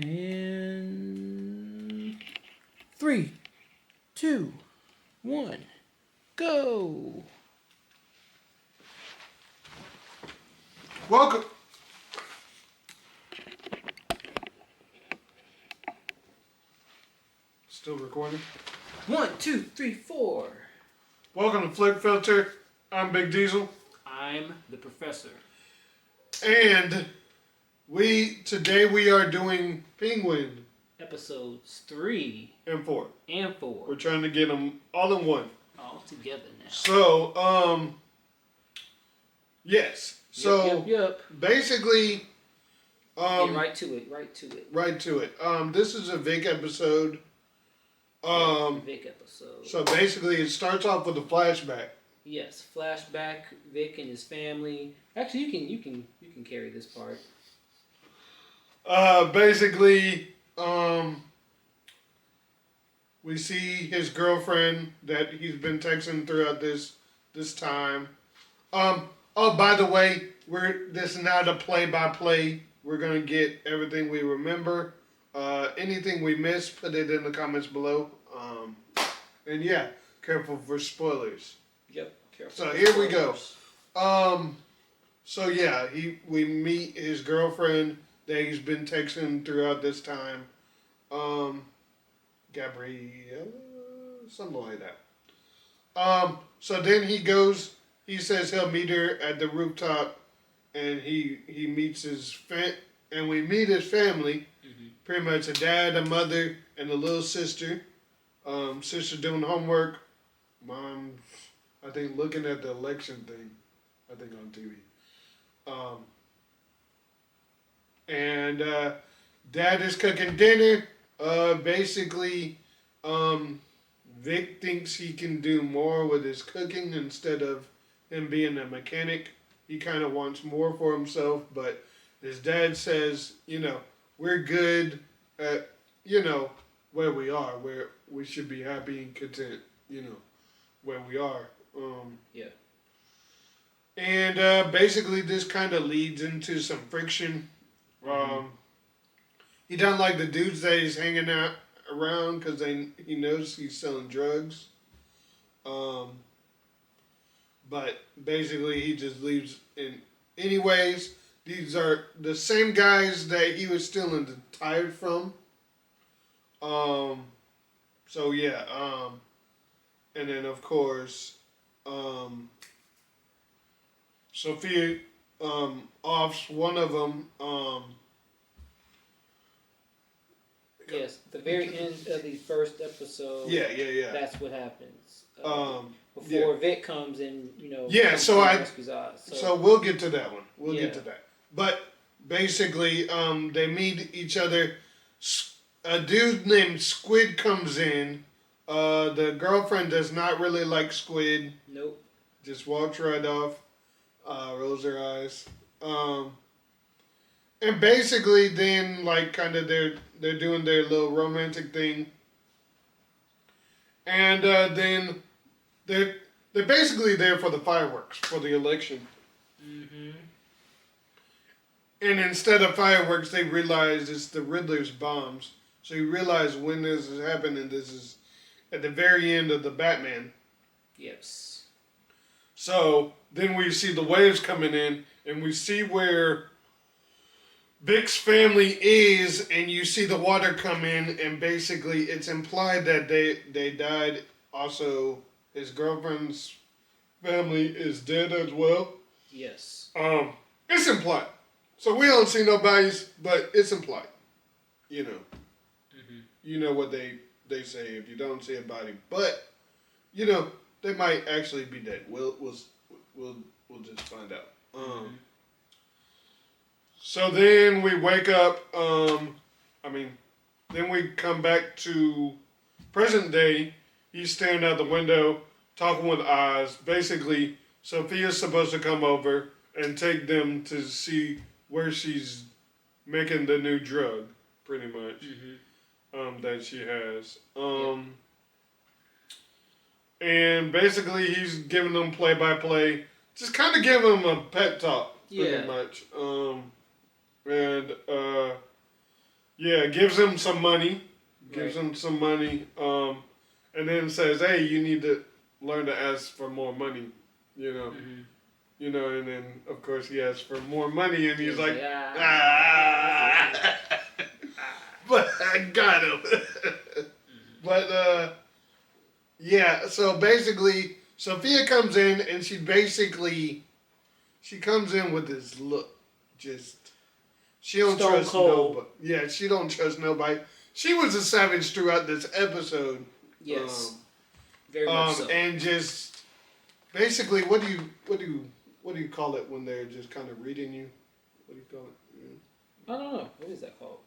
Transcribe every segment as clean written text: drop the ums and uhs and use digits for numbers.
And 3, 2, 1, go. Welcome. Still recording? 1, 2, 3, 4. Welcome to Flick Filter. I'm Big Diesel. I'm the professor. And today we are doing Penguin. Episodes 3 and 4. and 4. We're trying to get them all in one. All together now. So, yes. So, Yep. basically, Get right to it. Right to it. This is a Vic episode. Vic episode. So basically, it starts off with a flashback. Yes, flashback. Vic and his family. Actually, you can carry this part. Basically, we see his girlfriend that he's been texting throughout this time. Oh, by the way, this is not a play-by-play. We're gonna get everything we remember. Anything we miss, put it in the comments below. And yeah, careful for spoilers. Yep. Careful. So here we go. So yeah, we meet his girlfriend that he's been texting throughout this time. Gabriella, something like that. So then he says he'll meet her at the rooftop, and he meets and we meet his family. Mm-hmm. Pretty much a dad, a mother, and a little sister. Sister doing homework. Mom, I think, looking at the election thing. I think on TV. And Dad is cooking dinner. Basically, Vic thinks he can do more with his cooking instead of him being a mechanic. He kind of wants more for himself, but his dad says, we're good at, where we are, where we should be happy and content, where we are. Yeah. And basically this kind of leads into some friction. He doesn't like the dudes that he's hanging out around because he knows he's selling drugs. But basically he just leaves in anyways. These are the same guys that he was stealing the tires from. So yeah, and then of course, Sophia, offs one of them, Yes, the very end of the first episode. Yeah. That's what happens. Yeah. Before Vic comes and Yeah, rescues Oz. So we'll get to that one. We'll Yeah. get to that. But basically, they meet each other. A dude named Squid comes in. The girlfriend does not really like Squid. Nope. Just walks right off. Rolls her eyes. And basically, then they're doing their little romantic thing. And then they're basically there for the fireworks for the election. Mm-hmm. And instead of fireworks, they realize it's the Riddler's bombs. So you realize when this is happening, this is at the very end of the Batman. Yes. So then we see the waves coming in, and we see where Vic's family is, and you see the water come in, and basically it's implied that they died. Also, his girlfriend's family is dead as well. Yes. It's implied. So we don't see no bodies, but it's implied. Mm-hmm. You know what they say if you don't see a body, but they might actually be dead. We'll just find out. So then we wake up. Then we come back to present day. He's staring out the window, talking with Oz. Basically, Sophia's supposed to come over and take them to see where she's making the new drug, pretty much, that she has. And basically he's giving them play-by-play, just kind of giving them a pep talk, pretty much. And Yeah, gives him some money. Gives Right. him some money. And then says, "Hey, you need to learn to ask for more money." You know. Mm-hmm. And then of course he asks for more money, and he's like, ah. "Ah." But I got him. But yeah. So basically, Sophia comes in, and she comes in with this look, just she don't Stone trust cold. nobody. Yeah, she don't trust nobody. She was a savage throughout this episode. Yes. Very much so. And just basically, what do you call it when they're just kind of reading you? What do you call it? I don't know. What is that called?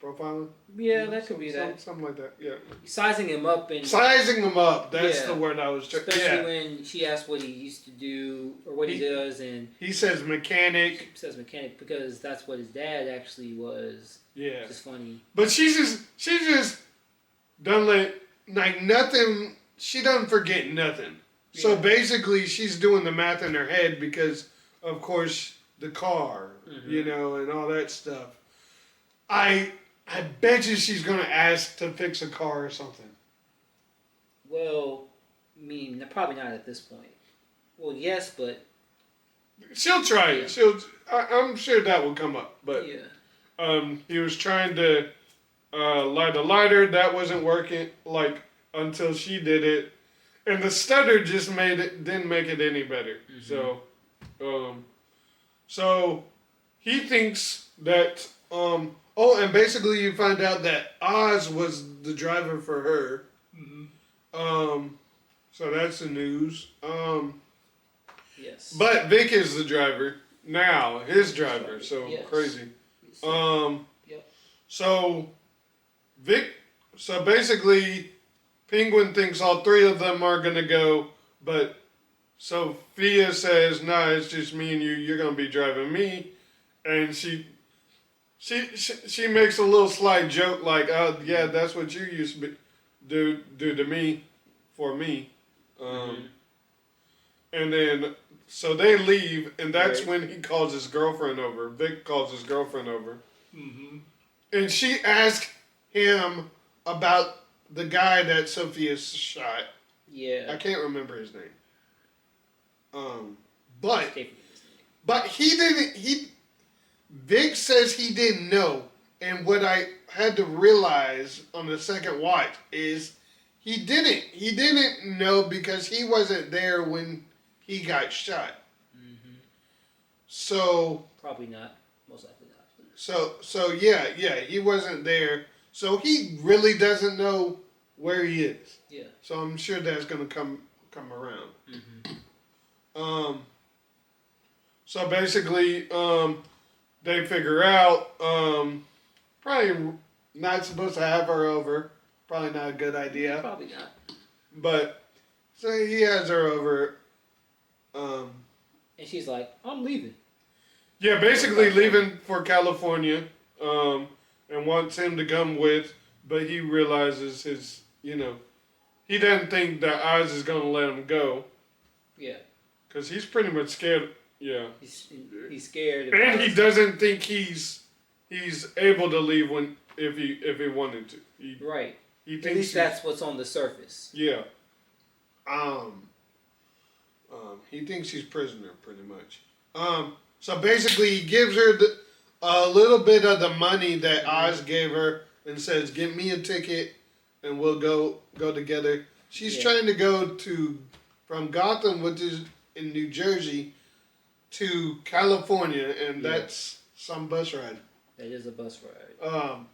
Profiling? Yeah, that could be that. Something like that, yeah. Sizing him up and Sizing him up, that's the word I was trying to especially when she asks what he used to do or what he does, and he says mechanic. he says mechanic because that's what his dad actually was. Yeah. It's funny. But she's just done like nothing. She doesn't forget nothing. Yeah. So basically, she's doing the math in her head because, of course, the car, and all that stuff. I bet you she's gonna ask to fix a car or something. Well, I mean, probably not at this point. Well, yes, but she'll try it. I'm sure that will come up. But he was trying to light a lighter. That wasn't working. Until she did it, and the stutter just didn't make it any better. Mm-hmm. So he thinks that. And basically you find out that Oz was the driver for her. Mm-hmm. So that's the news. Yes. But Vic is the driver now, his driver. So crazy. Yep. So basically, Penguin thinks all three of them are gonna go, but Sophia says, "Nah, it's just me and you. You're gonna be driving me," and she makes a little slight joke like, "Oh yeah, that's what you used to do to me, for me," and then so they leave, and that's when he calls his girlfriend over. Vic calls his girlfriend over, and she asks him about the guy that Sophia shot. Yeah, I can't remember his name. But he didn't. Vic says he didn't know, and what I had to realize on the second watch is he didn't. He didn't know because he wasn't there when he got shot. Mm-hmm. So probably not. Most likely not. So yeah, he wasn't there. So he really doesn't know where he is. Yeah. So I'm sure that's gonna come around. Mm-hmm. So basically, they figure out probably not supposed to have her over. Probably not a good idea. Probably not. But so he has her over. And she's like, "I'm leaving." Yeah, basically leaving for California. And wants him to come with, but he realizes he doesn't think that Oz is gonna let him go. Yeah. Because he's pretty much scared. Yeah. He's scared. And he doesn't think he's able to leave if he wanted to. Right. He thinks at least that's what's on the surface. Yeah. He thinks he's prisoner pretty much. So basically he gives her a little bit of the money that Oz gave her and says, "Get me a ticket and we'll go together." She's trying to go from Gotham, which is in New Jersey, to California, and that's some bus ride. That is a bus ride.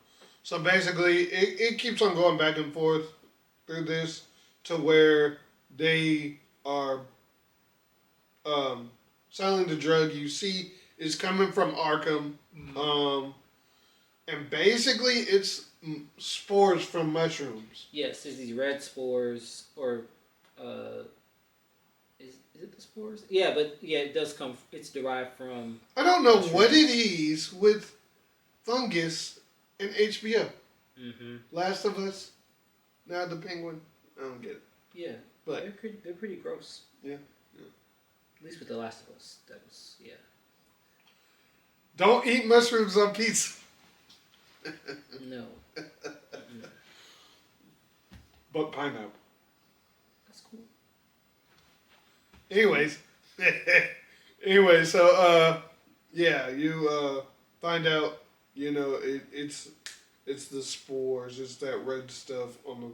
So basically, it keeps on going back and forth through this to where they are selling the drug you see is coming from Arkham. Mm-hmm. And basically it's spores from mushrooms. Yes, there's these red spores, or is it the spores? Yeah, but it does come. It's derived from. I don't know what it is with fungus and HBO. Mm-hmm. Last of Us, now the Penguin. I don't get it. Yeah, but they're pretty gross. Yeah. At least with the Last of Us, that was Don't eat mushrooms on pizza. No. Mm-mm. But pineapple. That's cool. Anyways. Anyway, so yeah, you find out, it's the spores, it's that red stuff on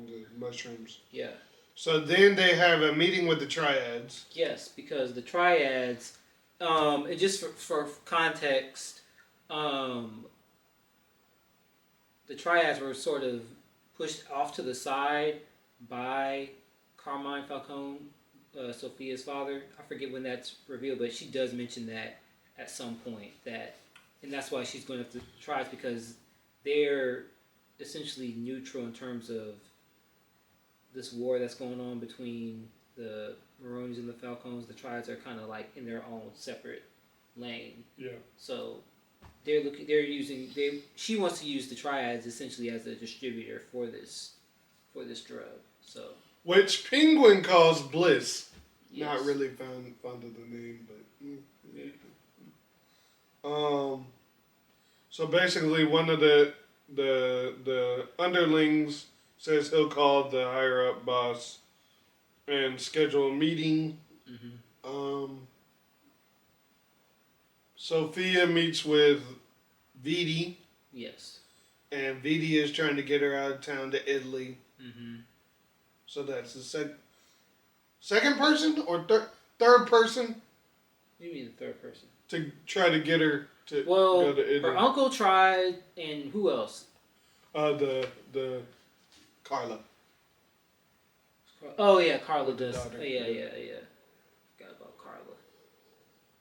the mushrooms. Yeah. So then they have a meeting with the triads. Yes, because the triads, and just for context, the triads were sort of pushed off to the side by Carmine Falcone, Sophia's father. I forget when that's revealed, but she does mention that at some point, and that's why she's going after the triads, because they're essentially neutral in terms of this war that's going on between the Maronis and the Falcons. The triads are kind of like in their own separate lane. Yeah. So she wants to use the triads essentially as a distributor for this drug. So Which Penguin calls Bliss. yes. Not really fond of the name, but so basically one of the underlings says he'll call the higher up boss and schedule a meeting. Mm-hmm. Sophia meets with Vidi, Yes. and Vidi is trying to get her out of town to Italy. Mm-hmm. So that's the second person or third person What do you mean the third person? to try to get her to Well, go to Italy. her uncle tried, and who else? The Carla. Oh yeah, Carla does. daughter. Oh, yeah. Forgot about Carla.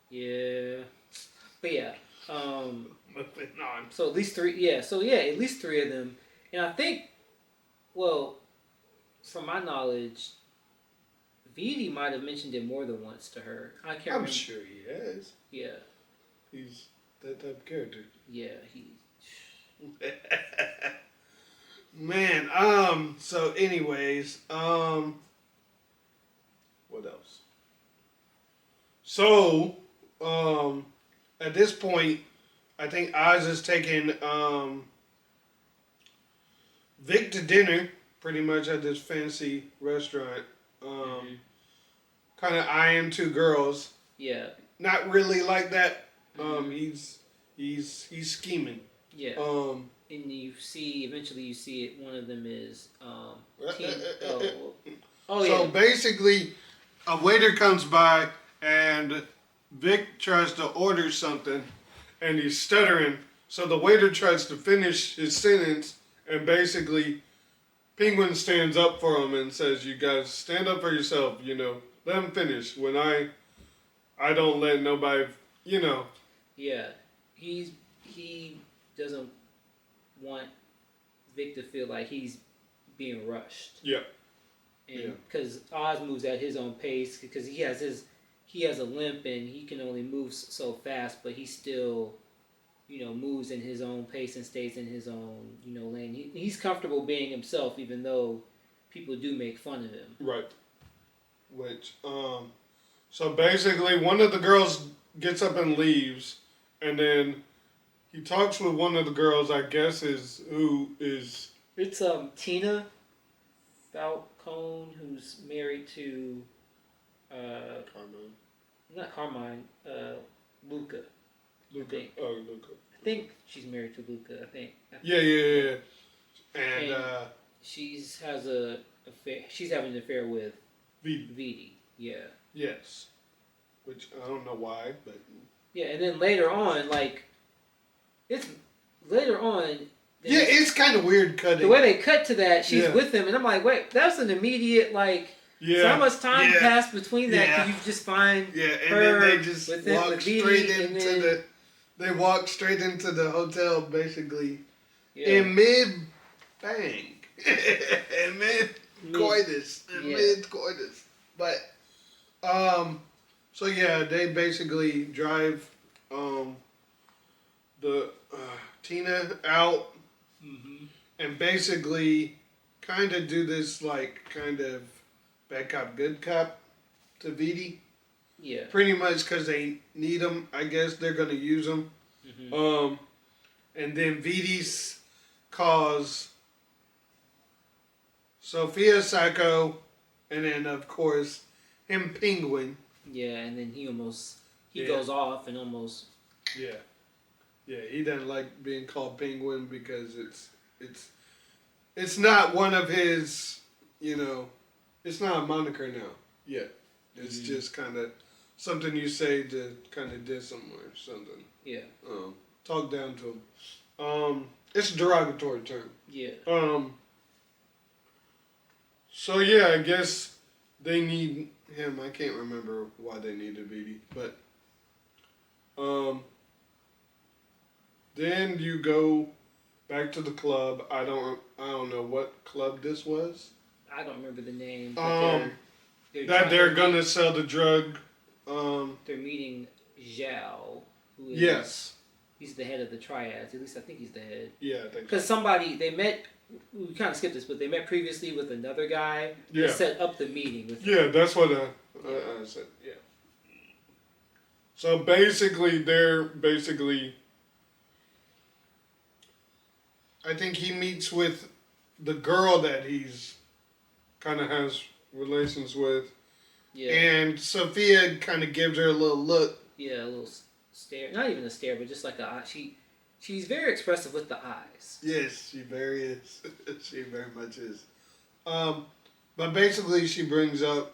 Yeah, but yeah. Moving on. So at least three. Yeah. So yeah, at least three of them. And I think, well, from my knowledge, Vidi might have mentioned it more than once to her. I can't remember. I'm sure he has. Yeah. He's that type of character. Yeah. He. Man, so anyways, what else? So, at this point, I think Oz is taking, Vic to dinner, pretty much at this fancy restaurant, kind of eyeing two girls. Yeah. Not really like that. He's scheming. Yeah. And eventually you see it. One of them is So basically, a waiter comes by and Vic tries to order something, and he's stuttering. So the waiter tries to finish his sentence, and basically, Penguin stands up for him and says, "You guys stand up for yourself. Let him finish. When I don't let nobody. Yeah. He doesn't want Vic to feel like he's being rushed. Yeah. And because Oz moves at his own pace, because he has a limp and he can only move so fast, but he still, moves in his own pace and stays in his own, lane. He's comfortable being himself, even though people do make fun of him. Right. Which, so basically one of the girls gets up and leaves, and then he talks with one of the girls, I guess it's Tina Falcone, who's married to Carmine. Not Carmine, Luca. Luca. Luca. I think she's married to Luca. I think. Yeah. And she's having an affair with Vidi. Yeah. Yes. Which I don't know why, but yeah. And then later on, it's kind of weird cutting. The way they cut to that, she's Yeah. with him, and I'm like, wait, that's an immediate Yeah. So how much time passed between that? Yeah. Can you just find and her then they just with walk Vidi, straight and into then- They walk straight into the hotel, basically, Yeah. in mid-bang. in mid-coitus. Mid-coitus. But, so yeah, they basically drive, the, Tina out, and basically kind of do this, kind of bad cop, good cop to Vidi. Yeah. Pretty much because they need them. I guess they're going to use them. and then Vides calls Sophia Psycho, and then of course him Penguin. Yeah, and then he Yeah. goes off and almost. Yeah, yeah. He doesn't like being called Penguin because it's not one of his. It's not a moniker now. Yeah, it's just kind of something you say to kind of diss him or something. Yeah. Talk down to him. It's a derogatory term. Yeah. So yeah, I guess they need him. I can't remember why they needed Beatty, but then you go back to the club. I don't know what club this was. I don't remember the name. But they're gonna sell the drug. They're meeting Zhao, who is Yes. He's the head of the triads. At least I think he's the head. Yeah, I think. Because they met. We kind of skipped this, but they met previously with another guy. Yeah. To set up the meeting with. Yeah, that's what I said. Yeah. So they're basically. I think he meets with the girl that he's kind of has relations with. Yeah. And Sophia kind of gives her a little look. Yeah, a little stare. Not even a stare, but just like a eye. She's very expressive with the eyes. Yes, she very is. She very much is. But basically she brings up,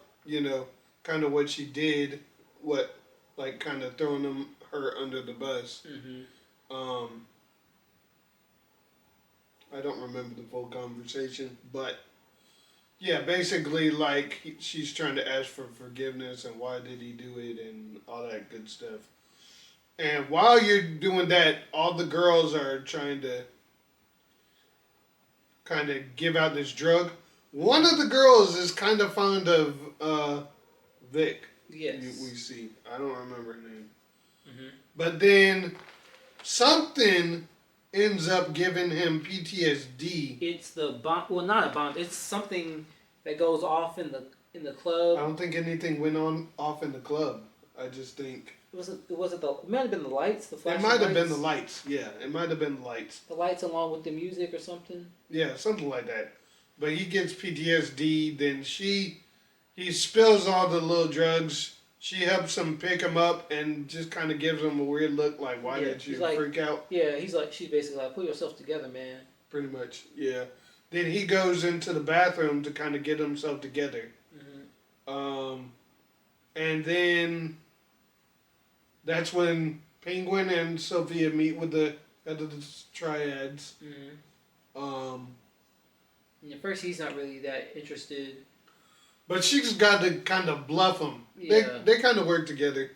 kind of what she did, kind of throwing her under the bus. Mm-hmm. I don't remember the full conversation, but yeah, basically she's trying to ask for forgiveness and why did he do it and all that good stuff. And while you're doing that, all the girls are trying to kind of give out this drug. One of the girls is kind of fond of Vic. Yes. We see. I don't remember her name. Mm-hmm. But then something ends up giving him PTSD. It's the bomb. Well, not a bomb. It's something that goes off in the club. I don't think anything went off in the club. I just think It might have been the lights, the flashing it might have lights? been the lights. Yeah, it might have been the lights. The lights along with the music or something. Yeah, something like that. But he gets PTSD. Then he spills all the little drugs. She helps him pick him up and just kind of gives him a weird look, like, "Why did you freak out?" Yeah, she's basically like, "Pull yourself together, man." Pretty much, yeah. Then he goes into the bathroom to kind of get himself together. Mm-hmm. And then that's when Penguin and Sophia meet with the head of the triads. Mm-hmm. And at first, he's not really that interested. But she's got to kind of bluff him. Yeah. They kind of work together.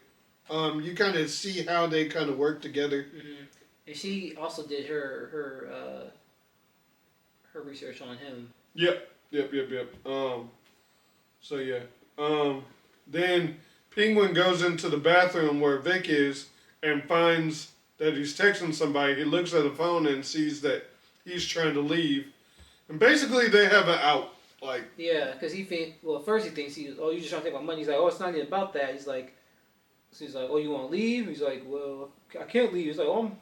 You kind of see how they kind of work together. Mm-hmm. And she also did her research on him. Yep. So yeah. Then Penguin goes into the bathroom where Vic is and finds that he's texting somebody. He looks at the phone and sees that he's trying to leave. And basically they have an out. Yeah, because first he thinks you just trying to take my money. He's like, oh, it's not even about that. He's like, oh, you want to leave? He's like, well, I can't leave. He's like, oh,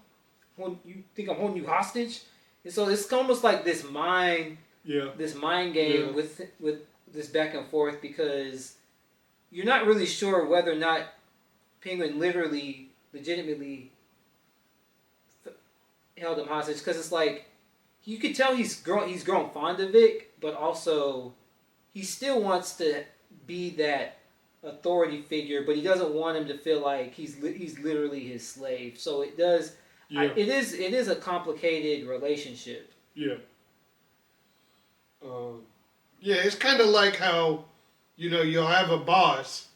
you think I'm holding you hostage? And so it's almost like this mind game with this back and forth, because you're not really sure whether or not Penguin legitimately held him hostage, because it's like you could tell he's grown fond of Vic, but also he still wants to be that authority figure, but he doesn't want him to feel like he's literally his slave. So it does. Yeah. It is a complicated relationship. Yeah. Yeah, it's kind of like how, you'll have a boss.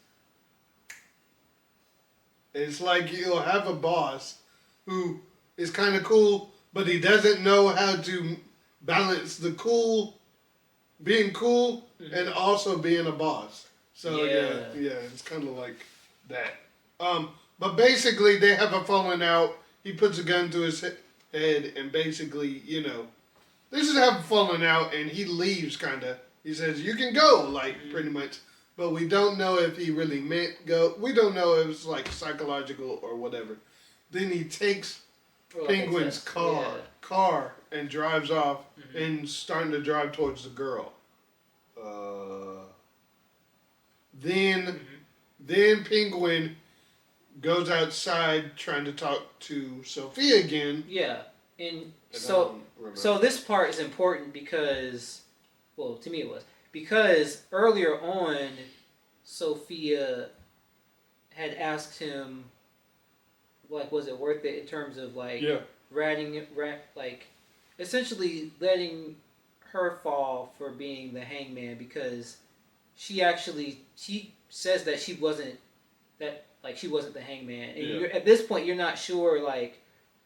It's like you'll have a boss who is kind of cool, but he doesn't know how to balance the being cool, mm-hmm. and also being a boss. So yeah, it's kind of like that. But basically they have a falling out. He puts a gun to his head and basically, they just have a falling out, and he leaves kind of. He says, "You can go," mm-hmm. pretty much. But we don't know if he really meant go. We don't know if it's psychological or whatever. Then he takes Or like a Penguin's test. car and drives off Mm-hmm. and starting to drive towards the girl. Uh, then Mm-hmm. then Penguin goes outside trying to talk to Sophia again. Yeah, and And I so don't remember. this part is important because, well, to me it was because earlier on, Sophia had asked him, like, was it worth it in terms of like Yeah. like essentially letting her fall for being the hangman because she says that she wasn't the hangman, and Yeah. at this point you're not sure like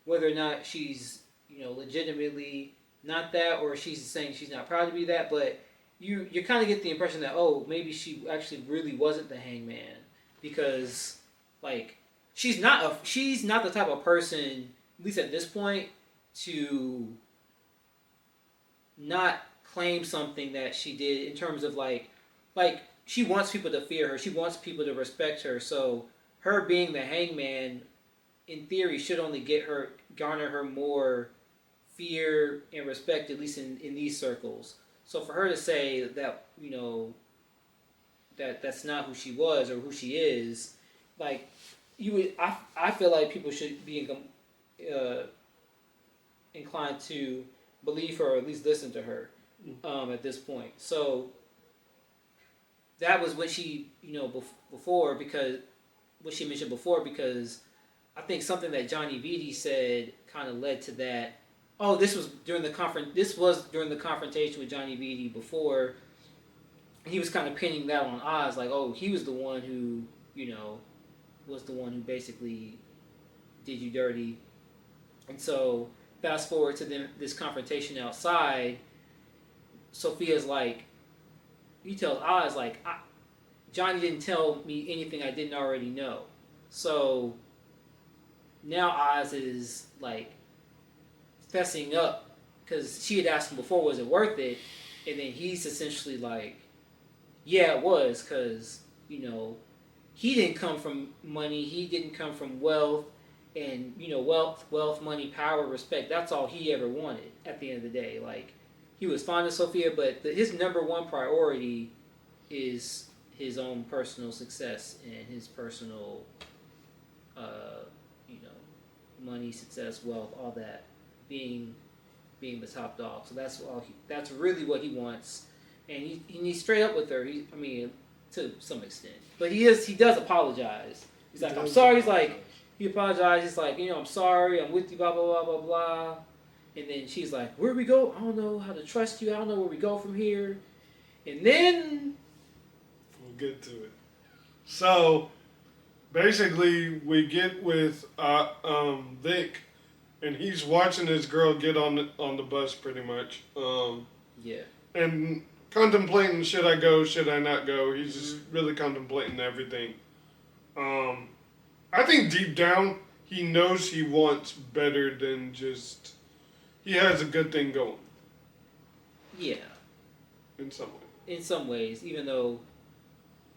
whether or not she's legitimately not that, or she's saying she's not proud to be that, but you kind of get the impression that, oh, maybe she actually really wasn't the hangman because like she's not the type of person, at least at this point, to not claim something that she did in terms of like she wants people to fear her, she wants people to respect her, so her being the hangman in theory should only garner her more fear and respect, at least in these circles. So for her to say that that's not who she was or who she is, like I feel like people should be inclined to believe her or at least listen to her at this point. So that was what she before, because what she mentioned before, because I think something that Johnny Vitti said kind of led to that. Oh, this was during the confrontation with Johnny Vitti before. He was kind of pinning that on Oz, like, oh, he was the one who was the one who basically did you dirty. And so fast forward to this confrontation outside. Sophia's like, he tells Oz like, Johnny didn't tell me anything I didn't already know. So now Oz is like fessing up because she had asked him before, was it worth it? And then he's essentially like, yeah, it was, because he didn't come from money, he didn't come from wealth, and wealth, money, power, respect. That's all he ever wanted. At the end of the day, like, he was fond of Sophia, but his number one priority is his own personal success and his personal, money, success, wealth, all that, being the top dog. So that's really what he wants, and he's straight up with her. To some extent, but he does apologize. He's like, I'm sorry. He's like, he apologized. He's like, I'm sorry. I'm with you. Blah blah blah blah blah. And then she's like, where we go? I don't know how to trust you. I don't know where we go from here. And then we'll get to it. So basically, we get with Vic, and he's watching this girl get on the bus, pretty much. Yeah. And contemplating, should I go? Should I not go? He's just really contemplating everything. I think deep down he knows he wants better than just. He has a good thing going. Yeah. In some way. In some ways, even though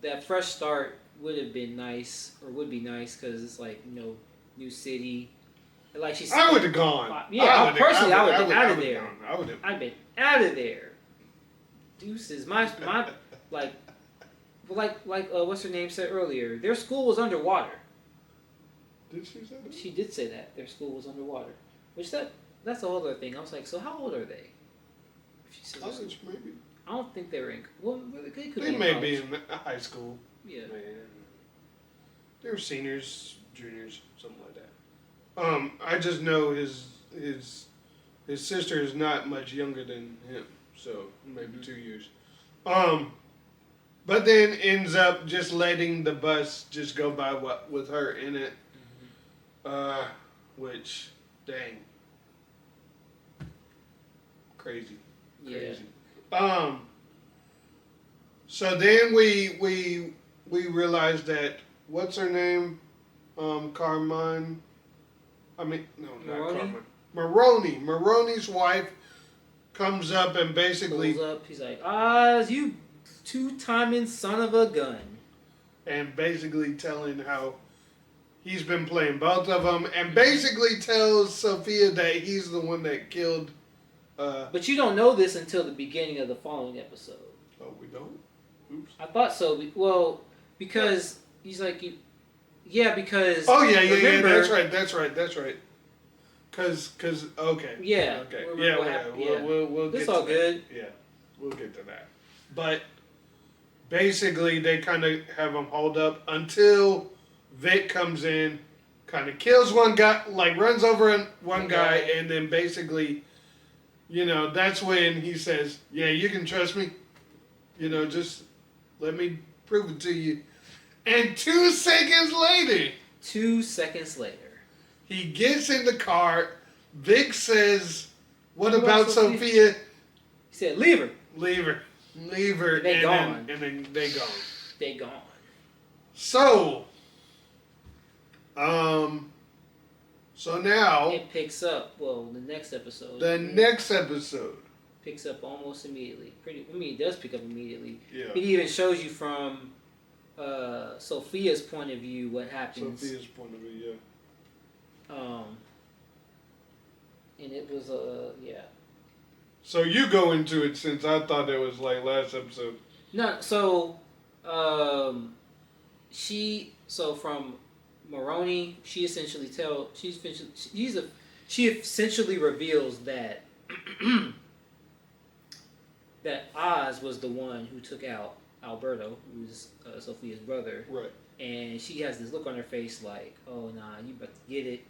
that fresh start would have been nice, or would be nice, because it's like new city. Like she's. I would have gone. Yeah, I would have been out of there. I'd been out of there. Deuces, my like what's her name said earlier. Their school was underwater. Did she say that? She did say that their school was underwater, which that's a whole other thing. I was like, so how old are they? She said college, maybe. I don't think they were in. Well, they may be in high school. Yeah. They were seniors, juniors, something like that. I just know his sister is not much younger than him, so maybe 2 years. But then ends up just letting the bus just go by with her in it. Which, dang, crazy. Yeah. So then we realized that, what's her name? Carmine. I mean, no, not Carmine. Maroney. Maroney's wife comes up and basically pulls up. He's like, Oz, you two-timing son of a gun. And basically telling how he's been playing both of them, and basically tells Sophia that he's the one that killed. But you don't know this until the beginning of the following episode. Oh, we don't? Oops. I thought so. Well, because he's like, yeah, because. Oh yeah, remember, that's right. Cause, okay. Yeah. Okay. Yeah. We'll get it's to all that. good. Yeah, we'll get to that. But basically, they kind of have him hold up until Vic comes in, kind of kills one guy, like runs over one guy, and then basically, that's when he says, "Yeah, you can trust me. Just let me prove it to you." And 2 seconds later. 2 seconds later. He gets in the car. Vic says, "What about Sophia?" He said, "Leave her." Leave her. And they gone. And then they gone. They gone. So now it picks up. Well, the next episode. Picks up almost immediately. It does pick up immediately. Yeah. It even shows you from Sophia's point of view what happens. Sophia's point of view, yeah. And it was yeah. So you go into it since I thought it was like last episode. No, so from Maroney, she essentially reveals that that Oz was the one who took out Alberto, who's Sophia's brother. Right. And she has this look on her face like, "Oh nah, you about to get it."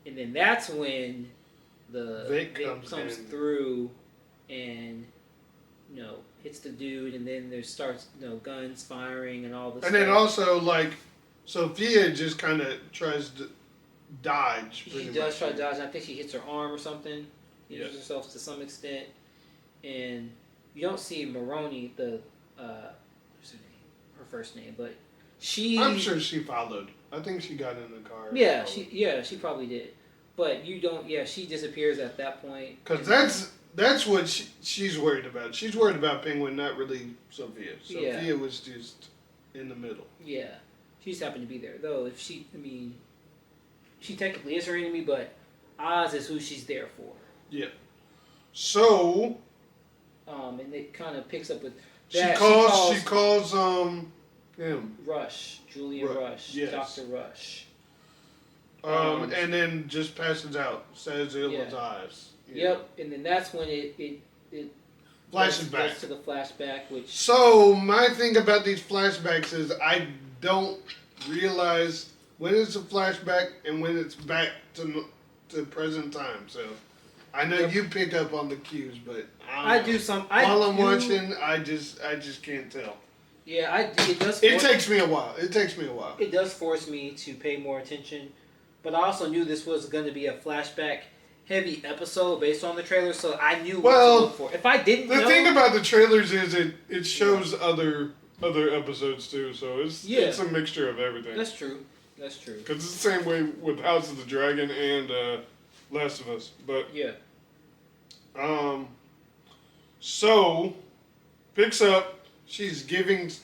And then that's when the Vic comes through and hits the dude, and then there starts guns firing and all this. And then also like Sophia just kind of tries to dodge. She does try to dodge. And I think she hits her arm or something. Injures herself to some extent, and you don't see Maroney, what's her name? Her first name, but I'm sure she followed. I think she got in the car. Yeah, she probably did. But you don't. Yeah, she disappears at that point. Because that's what she's worried about. She's worried about Penguin, not really Sophia. Sophia was just in the middle. Yeah, she just happened to be there. Though if she technically is her enemy, but Oz is who she's there for. Yeah. So. And it kind of picks up with. She calls him. Rush, Julian Rush, yes. Dr. Rush. And then just passes out, says it was Oz. Yep, and then that's when it flashes back to the flashback. Which so my thing about these flashbacks is I don't realize when it's a flashback and when it's back to present time. So I know you pick up on the cues, but I do some. While I'm watching, I just can't tell. Yeah, it does. It takes me a while. It does force me to pay more attention, but I also knew this was going to be a flashback-heavy episode based on the trailer, so I knew what to look for. If I didn't, the thing about the trailers is it shows other episodes too, so it's a mixture of everything. That's true. Because it's the same way with House of the Dragon and Last of Us, but yeah. So picks up. She's de-aged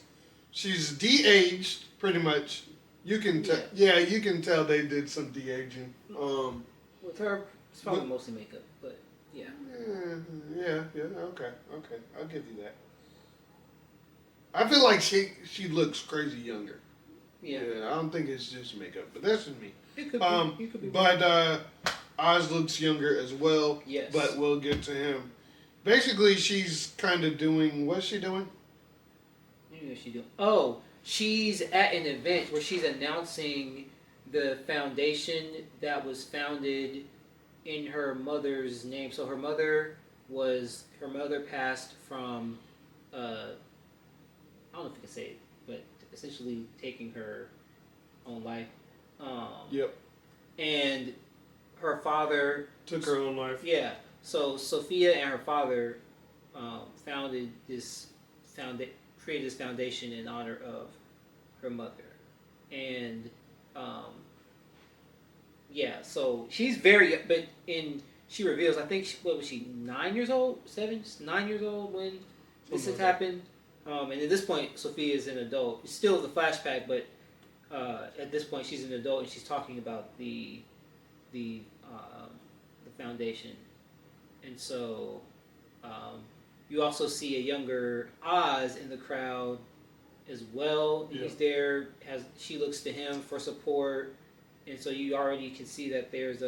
pretty much. You can tell. Yeah, you can tell they did some de-aging. With her, it's probably mostly makeup, but yeah. Yeah. Okay. I'll give you that. I feel like she looks crazy younger. Yeah. I don't think it's just makeup, but that's just me. It could be. But Oz looks younger as well. Yes. But we'll get to him. Basically, she's kind of doing. What's she doing? What is she doing? Oh, she's at an event where she's announcing the foundation that was founded in her mother's name. So her mother passed from I don't know if I can say it, but essentially taking her own life. Yep. And her father took her own life. Yeah. So Sophia and her father created this foundation in honor of her mother, and so she's she reveals, I think what was she, 9 years old, 9 years old when this had happened, and at this point Sophia is an adult. It's still the flashback, but at this point she's an adult and she's talking about the the foundation, and so you also see a younger Oz in the crowd as well. Yeah. He's there. She looks to him for support, and so you already can see that there's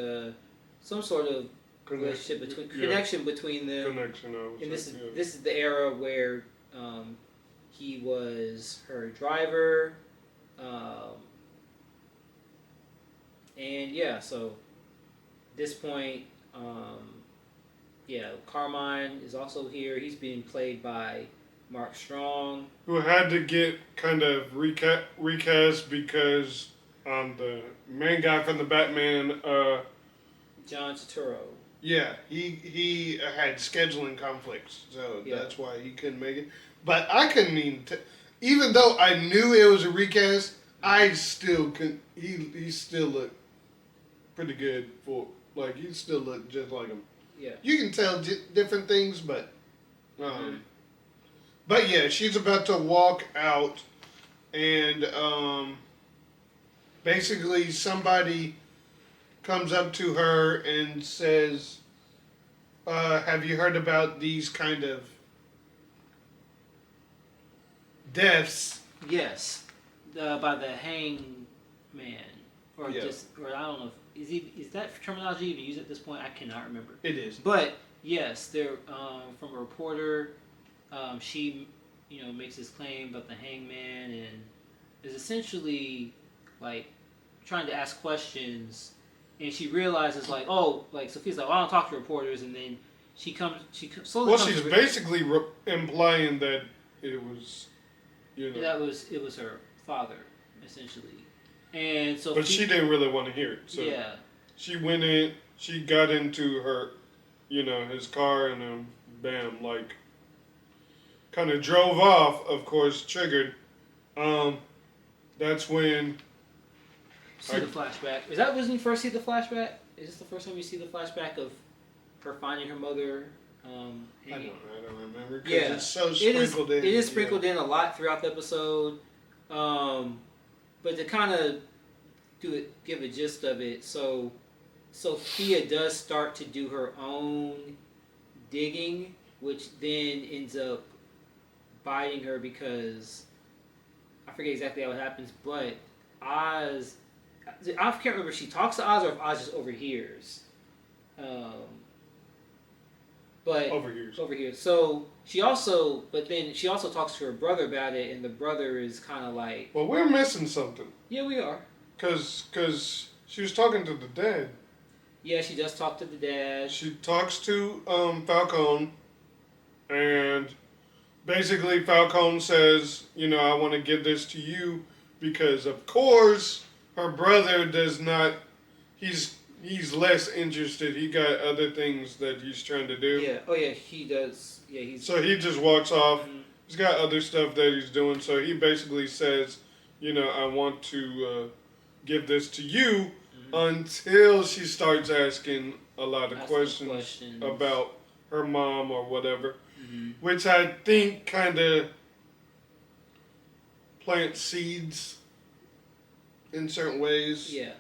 some sort of relationship connection between them. Connection. And this is the era where he was her driver, and yeah. So at this point, Carmine is also here. He's being played by Mark Strong, who had to get kind of recast because the main guy from the Batman, John Turturro. Yeah, he had scheduling conflicts, so that's why he couldn't make it. But I couldn't even though I knew it was a recast, I still couldn't. He still looked pretty good he still looked just like him. Yeah, you can tell different things, but. But yeah, she's about to walk out, and basically somebody comes up to her and says, have you heard about these kind of deaths? Yes, by the hangman, or I don't know. Is that terminology even used at this point? I cannot remember. It is. But yes, they're from a reporter. She, makes this claim about the hangman and is essentially like trying to ask questions, and she realizes Sophia's like, well, I don't talk to reporters, and then she slowly. Well, she's basically implying that it was, it was her father essentially, and so. But she didn't really want to hear it. So yeah. She went in. She got into her, his car, and bam, kind of drove off, of course, triggered. That's when... See the flashback. Is that when you first see the flashback? Is this the first time you see the flashback of her finding her mother hanging? I don't remember. Yeah. It's so sprinkled in. It is sprinkled in a lot throughout the episode. But to kind of give a gist of it, so Sophia does start to do her own digging, which then ends up biting her because I forget exactly how it happens, but Oz, I can't remember if she talks to Oz or if Oz just overhears. But overhears. So she also talks to her brother about it, and the brother is kind of like, well, we're missing something. Yeah, we are. Cause she was talking to the dad. Yeah, she does talk to the dad. She talks to Falcone, and basically Falcone says, I want to give this to you because, of course, her brother does not. He's less interested. He got other things that he's trying to do. Yeah. Oh yeah, he does. Yeah, So he just walks off. Mm-hmm. He's got other stuff that he's doing. So he basically says, I want to give this to you. Until she starts asking a lot of questions about her mom or whatever, which I think kind of plants seeds in certain ways. Yeah.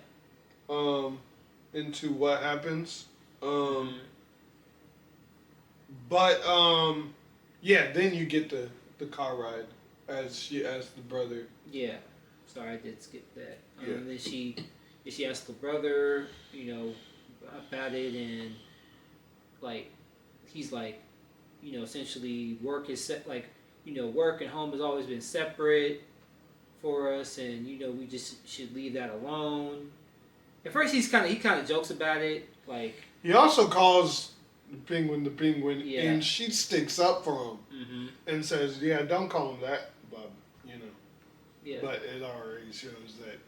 Into what happens. But then you get the car ride as she asks the brother. Yeah. Sorry, I did skip that. And then she asked the brother, about it, and he's like, essentially work is work and home has always been separate for us, and we just should leave that alone. At first, he kind of jokes about it, he also calls the penguin, and she sticks up for him and says, "Yeah, don't call him that, Bob." Yeah. But it already shows that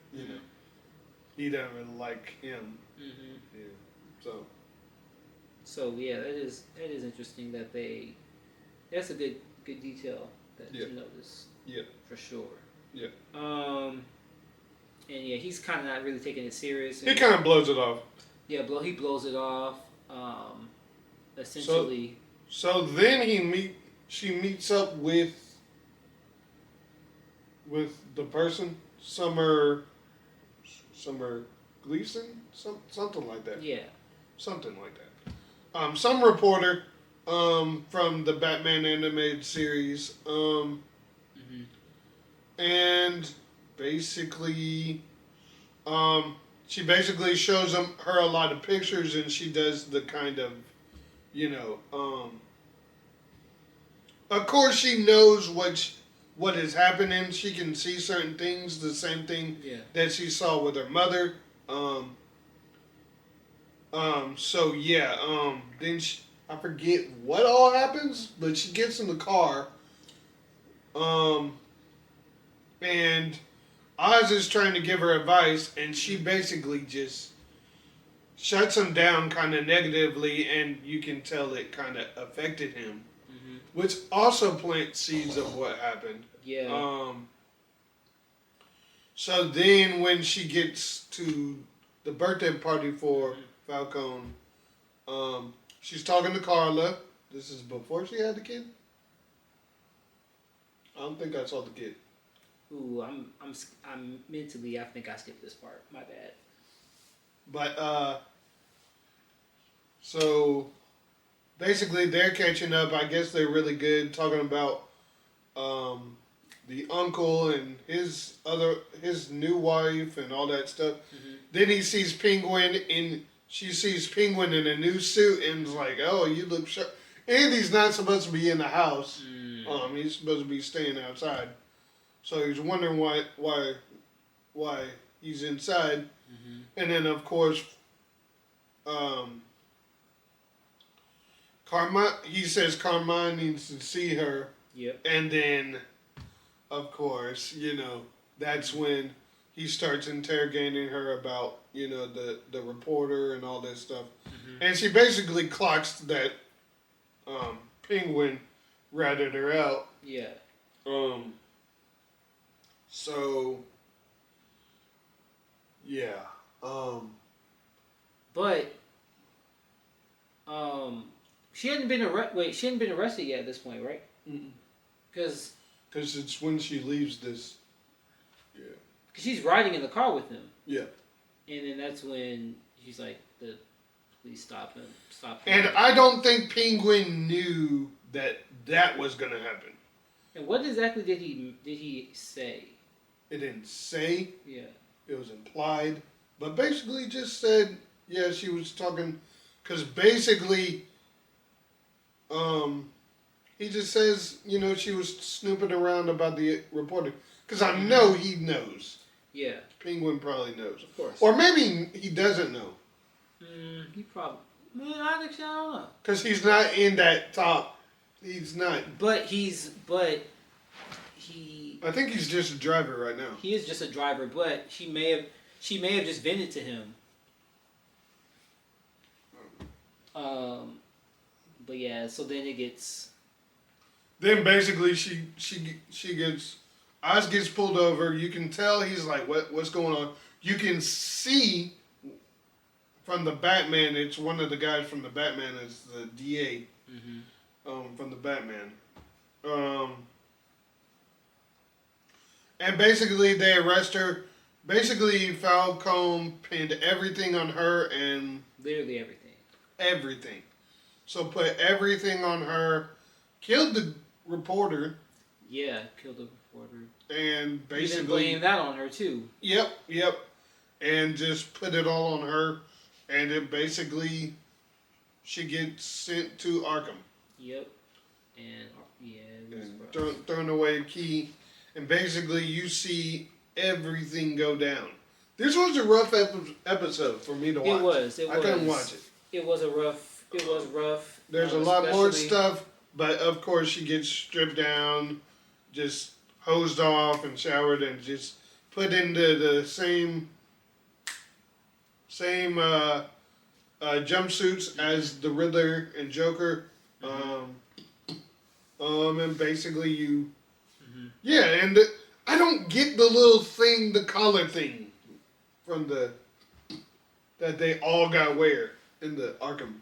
he doesn't really like him. Yeah. So yeah, that is interesting that that's a good detail that you notice. Yeah. For sure. Yeah. And yeah, he's kind of not really taking it serious. He kind of blows it off. Yeah, he blows it off. Essentially. So then she meets up with the person. Summer Gleason, something like that. Yeah. Something like that. Some reporter from the Batman animated series, Hmm. and basically, she basically shows her a lot of pictures, and she does the kind of, you know, of course she knows what is happening. She can see certain things, the same thing Yeah. that she saw with her mother. So yeah, then I forget what all happens, but she gets in the car, um, and Oz is trying to give her advice, and she basically just shuts him down kind of negatively, and you can tell it kind of affected him, Hmm. which also plants seeds of what happened. Yeah. So then when she gets to the birthday party for Falcone, she's talking to Carla. This is before she had the kid. I don't think I saw the kid. Ooh, I'm mentally. I think I skipped this part. My bad. But so basically they're catching up. I guess they're really good talking about um, the uncle and his new wife and all that stuff. Hmm. Then he sees Penguin she sees Penguin in a new suit and is like, "Oh, you look sharp." And he's not supposed to be in the house. Mm. He's supposed to be staying outside. So he's wondering why he's inside. Hmm. And then of course, um, he says Carmine needs to see her. Yep. And then, of course, that's when he starts interrogating her about, the reporter and all that stuff. Hmm. And she basically clocks that Penguin ratted her out. Yeah. Um, so, yeah. But she hadn't been she hadn't been arrested yet at this point, right? Because it's when she leaves this. Yeah. she's riding in the car with him. Yeah. And then that's when she's like, the police stop him. And I don't think Penguin knew that was going to happen. And what exactly did he say? It didn't say. Yeah. It was implied. But basically just said, yeah, she was talking. Because basically, he just says, she was snooping around about the reporter. Because I know he knows. Yeah. Penguin probably knows. Of course. Or maybe he doesn't know. He probably. Man, I don't know. Because he's not in that top. He's not. But he. I think he's just a driver right now. He is just a driver, but she may have just vented to him. But yeah, so then it gets. Then basically she gets. Oz gets pulled over. You can tell he's like, what's going on? You can see from the Batman. It's one of the guys from the Batman. It's the DA. From the Batman. And basically they arrest her. Basically Falcone pinned everything on her and Literally everything. Everything. So put everything on her. Killed the reporter. Yeah, killed the reporter. And basically even blame that on her too. Yep. And just put it all on her. And then basically she gets sent to Arkham. Yep. And yeah, it was and thrown away a key. And basically you see everything go down. This was a rough episode for me to watch. It was. I couldn't watch it. It was rough. There's a lot more stuff, but of course she gets stripped down, just hosed off and showered and just put into the same jumpsuits as the Riddler and Joker. And basically you, yeah, and I don't get the little thing, the collar thing, from that they all got wear in the Arkham.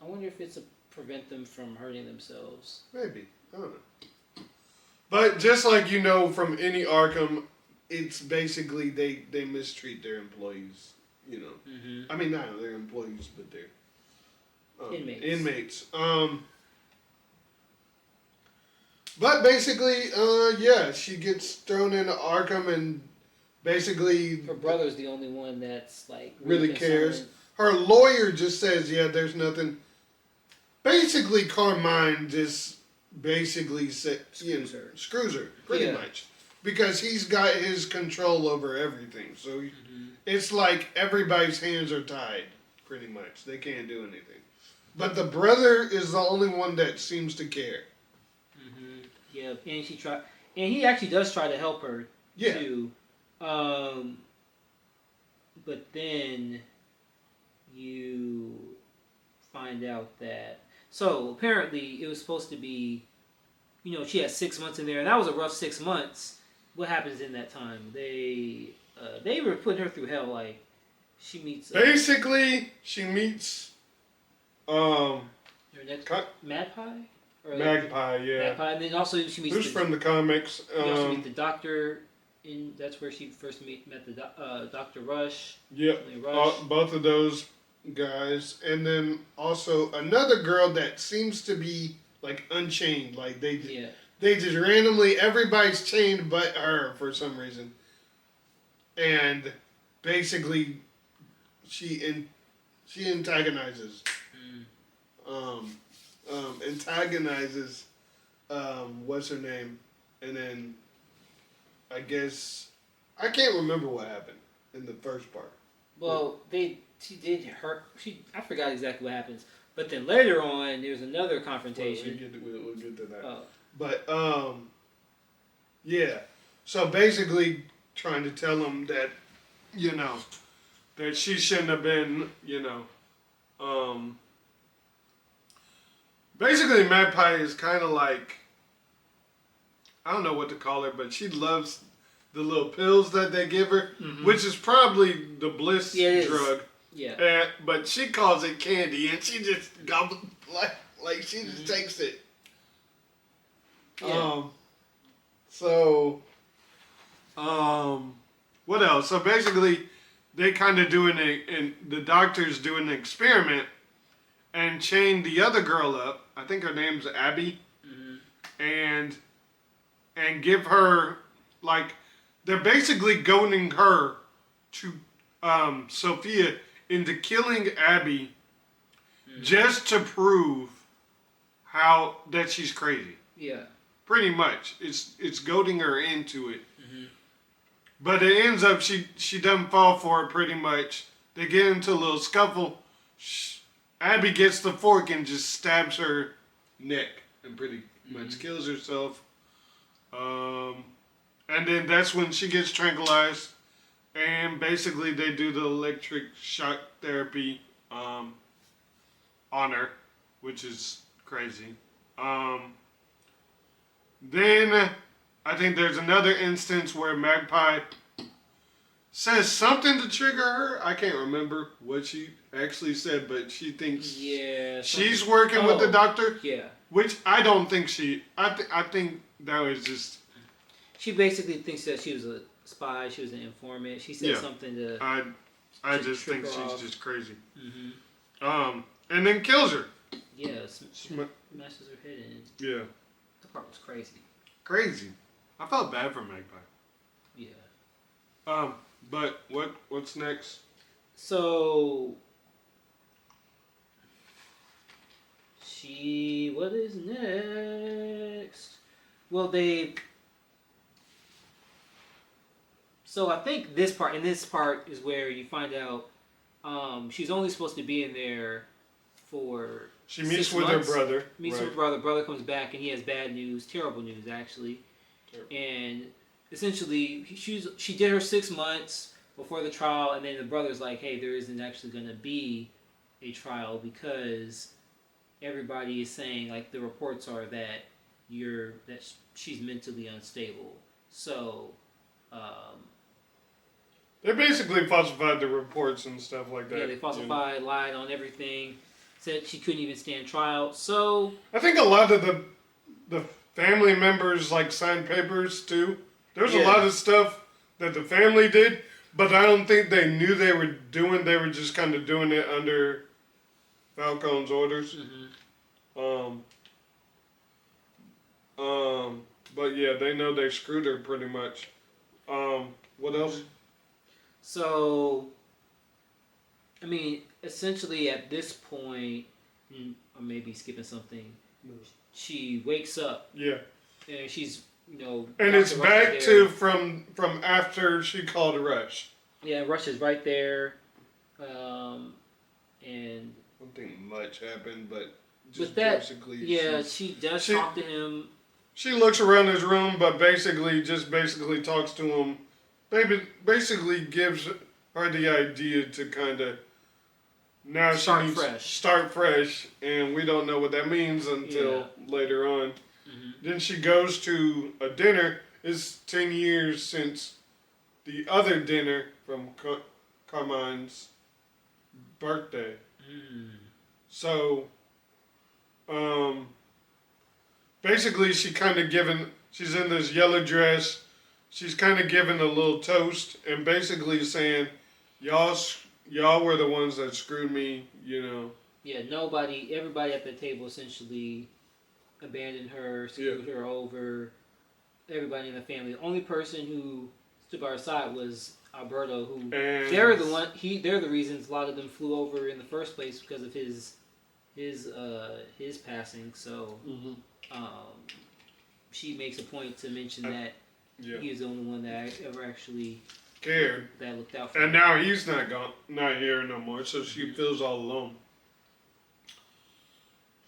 I wonder if it's to prevent them from hurting themselves. Maybe. I don't know. But just like from any Arkham, it's basically they mistreat their employees. You know, I mean not their employees, but their inmates. But basically, yeah, she gets thrown into Arkham, and basically Her brother's the only one that's like really cares. Her lawyer just says, "Yeah, there's nothing." Basically, Carmine just basically screws her pretty much, because he's got his control over everything. So it's like everybody's hands are tied, pretty much. They can't do anything. But the brother is the only one that seems to care. Yeah, and he actually does try to help her too. But then you find out that apparently it was supposed to be, she had 6 months in there, and that was a rough 6 months. What happens in that time? They were putting her through hell. Like she meets she meets her next Magpie. Magpie, yeah. Magpie, and then also she meets. Who's from the comics? You also meet the Doctor. That's where she first met the Dr. Rush. Yep, both of those guys, and then also another girl that seems to be like unchained. Like they just randomly everybody's chained but her for some reason, and basically she antagonizes. Antagonizes what's her name, and then I guess I can't remember what happened in the first part. Well, she did hurt. I forgot exactly what happens, but then later on there's another confrontation. We'll get to that. But yeah. So basically, trying to tell him that that she shouldn't have been Basically, Magpie is kind of like, I don't know what to call her, but she loves the little pills that they give her, which is probably the bliss drug. Yeah. But she calls it candy, and she just gobbles, like she just takes it. Yeah. What else? So basically, they kind of the doctor's doing an experiment and chain the other girl up. I think her name's Abby. And give her, like, they're basically goading her to Sophia into killing Abby just to prove that she's crazy. Yeah. Pretty much. It's goading her into it. But it ends up she doesn't fall for it pretty much. They get into a little scuffle. Abby gets the fork and just stabs her neck and pretty much kills herself. And then that's when she gets tranquilized. And basically they do the electric shock therapy on her, which is crazy. Then I think there's another instance where Magpie says something to trigger her. I can't remember what she actually said, but she thinks she's working with the doctor. Yeah. Which I don't think I think that was just... She basically thinks that she was a spy, she was an informant. She said something to... I just think she's just crazy. And then kills her. Yeah, smashes her head in. Yeah. That part was crazy. Crazy. I felt bad for Magpie. Yeah. But what's next? So what is next? Well, so I think this part is where you find out she's only supposed to be in there for She meets with her brother. Meets with her brother. Brother comes back and he has bad news, terrible news actually. Terrible. And essentially, she did her 6 months before the trial, and then the brother's like, "Hey, there isn't actually going to be a trial because everybody is saying, like, the reports are that she's mentally unstable." So, they basically falsified the reports and stuff like that. Yeah, they falsified, lied on everything, said she couldn't even stand trial. So I think a lot of the family members like signed papers too. There's a lot of stuff that the family did, but I don't think they knew they were doing. They were just kind of doing it under Falcone's orders. Mm-hmm. But yeah, they know they screwed her pretty much. What else? So, I mean, essentially at this point, I may be skipping something. She wakes up. Yeah. And she's, And it's back to from after she called Rush. Yeah, Rush is right there. And I don't think much happened, but just with that, basically, yeah, she does talk to him. She looks around his room, but basically talks to him. Basically gives her the idea to kind of now start fresh, and we don't know what that means until later on. Mm-hmm. Then she goes to a dinner. It's 10 years since the other dinner from Carmine's birthday. Mm. So, basically she's in this yellow dress. She's kind of giving a little toast and basically saying, y'all were the ones that screwed me, Yeah, everybody at the table essentially abandoned her, screwed her over. Everybody in the family. The only person who stood by her side was Alberto, who they're the reasons a lot of them flew over in the first place because of his passing. So she makes a point to mention that he was the only one that ever actually cared, that looked out for and him. now he's not here no more, so she feels all alone.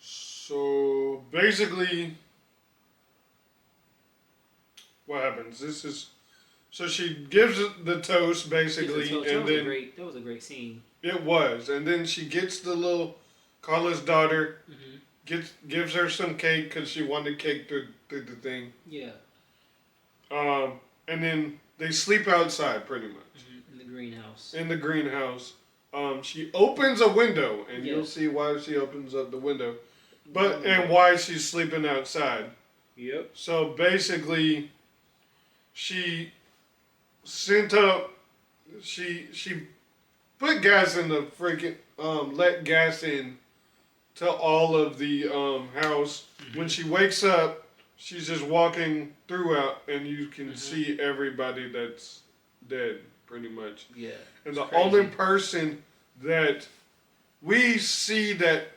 So basically, what happens? So she gives the toast basically, and then that was a great scene. It was, and then she gets the little Carla's daughter, gives her some cake because she wanted cake through the thing. Yeah. And then they sleep outside pretty much. In the greenhouse. She opens a window, and you'll see why she opens up the window, and why she's sleeping outside. Yep. So basically, she sent up. She put gas in the freaking let gas in to all of the house. Mm-hmm. When she wakes up, she's just walking throughout, and you can see everybody that's dead, pretty much. Yeah. And the only person that we see that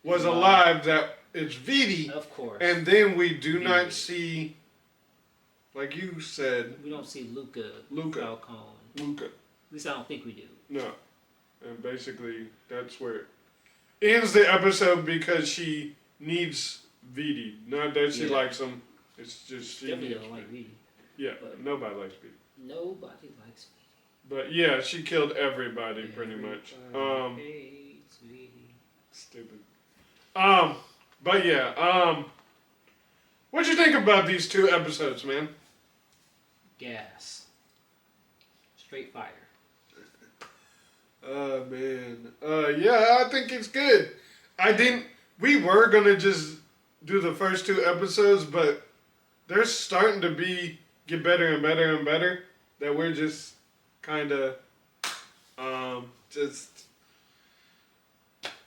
was alive that is Vidi. Of course. And then we do not see, like you said, we don't see Luca Falcone. Luca. At least I don't think we do. No. And basically, that's where it ends the episode because she needs Vidi. Not that she likes him. It's just she definitely don't like Vidi. Yeah, but nobody likes Vidi. Nobody likes Vidi. But yeah, she killed everybody pretty much. Hates Vidi. Stupid. But yeah, what'd you think about these 2 episodes, man? Gas. Straight fire. Oh, man. Yeah, I think it's good. We were going to just do the first 2 episodes, but they're starting to get better and better and better, that we're just kind of,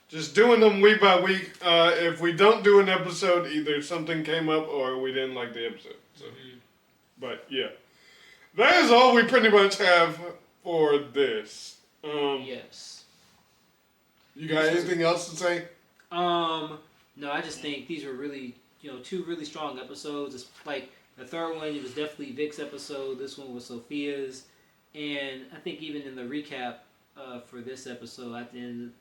just doing them week by week. If we don't do an episode, either something came up or we didn't like the episode. So, but yeah, that is all we pretty much have for this. Yes. You got anything else to say? No, I just think these were really, 2 really strong episodes. It's like the third one, it was definitely Vic's episode. This one was Sophia's, and I think even in the recap for this episode, at the end,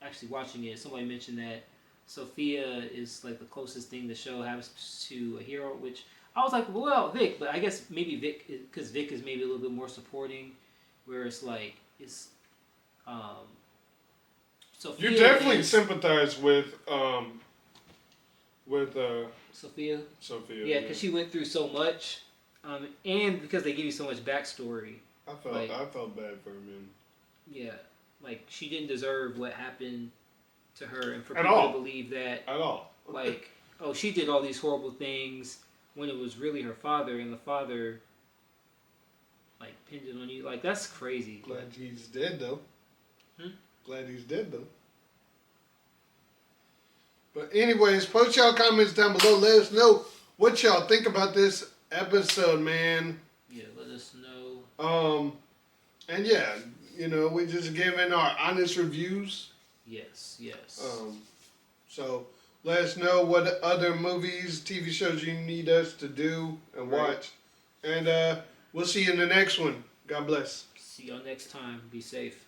actually watching it, somebody mentioned that Sophia is like the closest thing the show has to a hero, which I was like, well, Vic, but I guess maybe Vic, because Vic is maybe a little bit more supporting, where it's like, Sophia. You definitely sympathize with Sophia. Sophia. Yeah, because she went through so much, and because they give you so much backstory. I felt bad for her, man. Yeah, like she didn't deserve what happened to her, and for people to believe that at all, she did all these horrible things when it was really her father, and the father like pinned it on you. Like that's crazy. Glad he's dead though. Glad he's dead though. But anyways, post y'all comments down below. Let us know what y'all think about this episode, man. Yeah, let us know. And yeah, you know, we just giving our honest reviews. Yes. So let us know what other movies, TV shows you need us to do and watch. And we'll see you in the next one. God bless. See y'all next time. Be safe.